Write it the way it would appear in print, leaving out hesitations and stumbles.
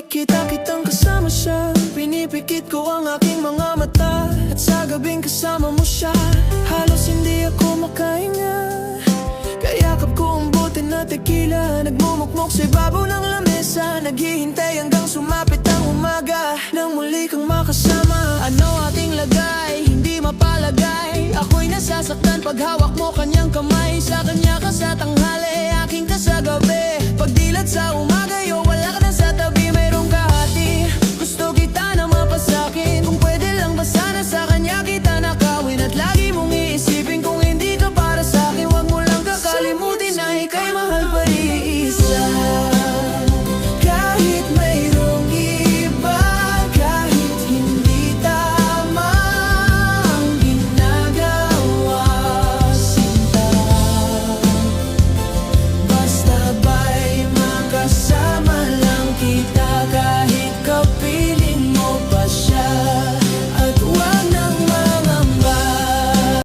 makikita kitang kasama siya. Pinipikit ko ang aking mga mata, at sa gabing kasama mo siya, halos hindi ako makahinga. Kayakap ko ang bote na tequila, nagmumukmok sa ibabaw ng lamesa, naghihintay hanggang sumapit ang umaga nang muli kang makasama. Ano ating lagay, hindi mapalagay, ako'y nasasaktan pag hawak mo kanyang kamay. Sa kanya